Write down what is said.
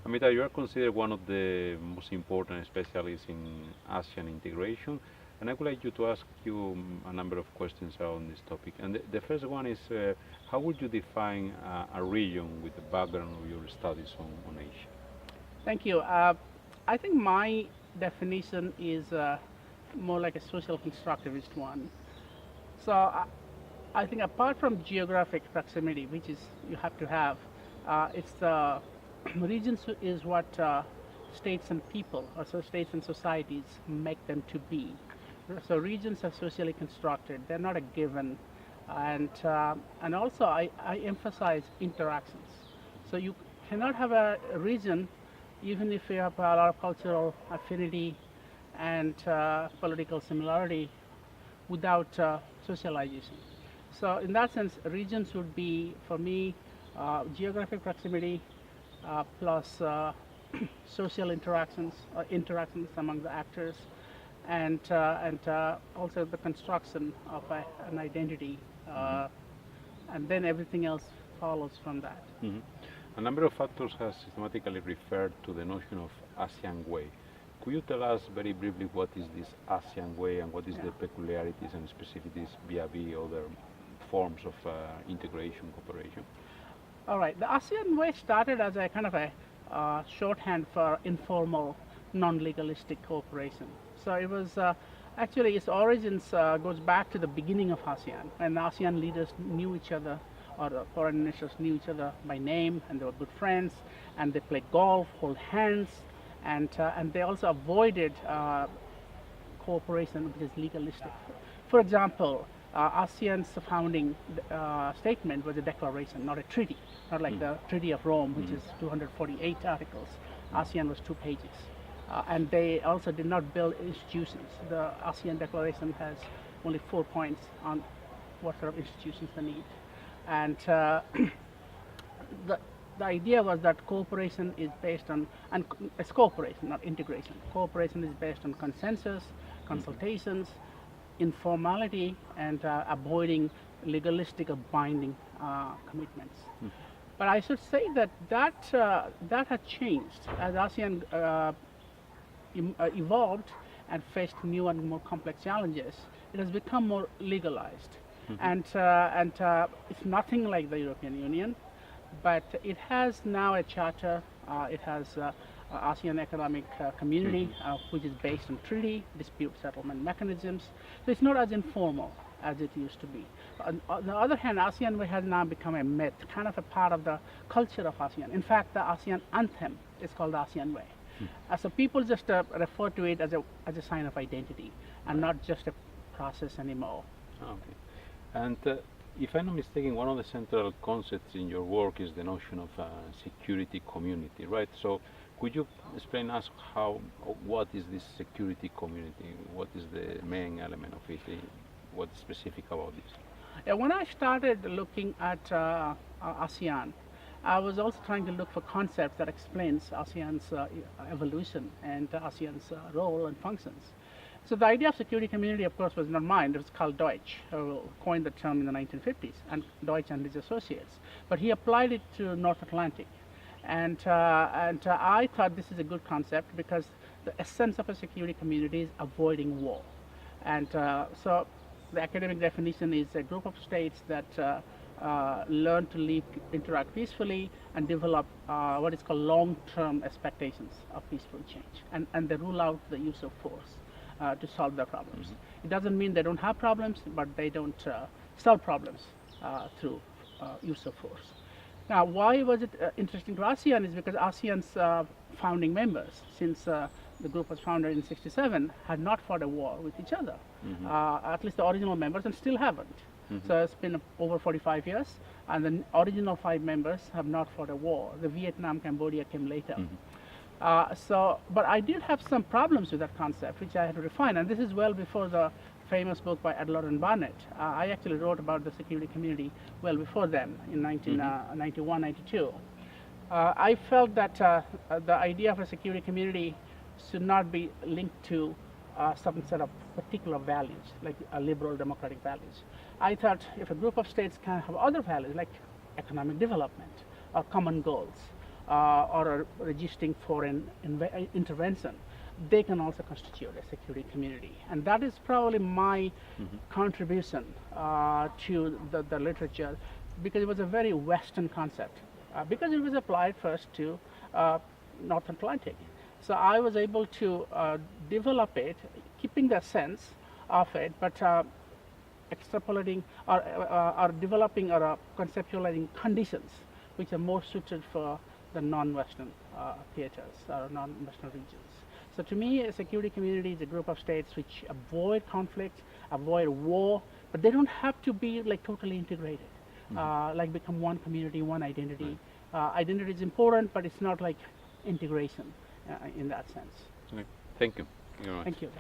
Amita, you are considered one of the most important specialists in ASEAN integration, and I would like you to ask you a number of questions around this topic. And the first one is, how would you define a region with the background of your studies on Asia? Thank you. I think my definition is more like a social constructivist one. So I think apart from geographic proximity, which is you have to have, it's the regions is what states and people, or so states and societies make them to be. So regions are socially constructed; they're not a given, and also I emphasize interactions. So you cannot have a region even if you have a lot of cultural affinity and political similarity without socialization. So in that sense, regions would be, for me, geographic proximity plus social interactions among the actors, and also the construction of an identity, and then everything else follows from that. Mhm. A number of factors have systematically referred to the notion of ASEAN way. Could you tell us very briefly what is this ASEAN way and what is Yeah. the peculiarities and specificities vis-a-vis other forms of integration cooperation? All right, the ASEAN way started as a kind of a shorthand for informal, non-legalistic cooperation. So it was actually its origins goes back to the beginning of ASEAN, when ASEAN leaders knew each other, or the foreign ministers knew each other by name, and they were good friends, and they played golf, hold hands, and they also avoided cooperation which is legalistic. For example, ASEAN's founding statement was a declaration, not a treaty, not like the Treaty of Rome, which is 248 articles. ASEAN was 2 pages. And they also did not build institutions. The ASEAN declaration has only 4 points on what sort of institutions they need. And the, the idea was that cooperation is based on, and it's cooperation, not integration. Cooperation is based on consensus, consultations, informality, and avoiding legalistic or binding commitments. But I should say that that had changed as ASEAN evolved and faced new and more complex challenges. It has become more legalized, and it's nothing like the European Union, but it has now a charter. It has ASEAN Economic Community, which is based on treaty, dispute settlement mechanisms. So it's not as informal as it used to be. On the other hand, ASEAN Way has now become a myth, kind of a part of the culture of ASEAN. In fact, the ASEAN anthem is called ASEAN Way. So people just refer to it as a sign of identity and not just a process anymore. Okay. And if I'm not mistaken, one of the central concepts in your work is the notion of a security community, right? So could you explain us what is this security community? What is the main element of it? What's specific about this? Yeah, when I started looking at ASEAN, I was also trying to look for concepts that explains ASEAN's evolution and ASEAN's role and functions. So the idea of security community, of course, was not mine. It was Karl Deutsch, who coined the term in the 1950s, and Deutsch and his associates. But he applied it to North Atlantic. And I thought this is a good concept because the essence of a security community is avoiding war. And so the academic definition is a group of states that learn to live, interact peacefully, and develop what is called long-term expectations of peaceful change. And they rule out the use of force to solve their problems. It doesn't mean they don't have problems, but they don't solve problems through use of force. Now, why was it interesting to ASEAN is because ASEAN's founding members, since the group was founded in '67, had not fought a war with each other, at least the original members, and still haven't. So it's been over 45 years, and the original 5 members have not fought a war. The Vietnam, Cambodia came later. But I did have some problems with that concept, which I had to refine, and this is well before the famous book by Adler and Barnett. I actually wrote about the security community well before then, in 1991, 92. I felt that the idea of a security community should not be linked to some set of particular values, like liberal democratic values. I thought if a group of states can have other values, like economic development or common goals, or registering for an intervention, they can also constitute a security community. And that is probably my contribution to the literature, because it was a very Western concept, because it was applied first to North Atlantic. So I was able to develop it, keeping the sense of it, but extrapolating or developing or conceptualizing conditions which are more suited for the non-Western theaters or non-Western regions. So to me, a security community is a group of states which avoid conflict, avoid war, but they don't have to be like totally integrated, like become one community, one identity. Identity is important, but it's not like integration in that sense. Thank you. Thank you very much. Thank you.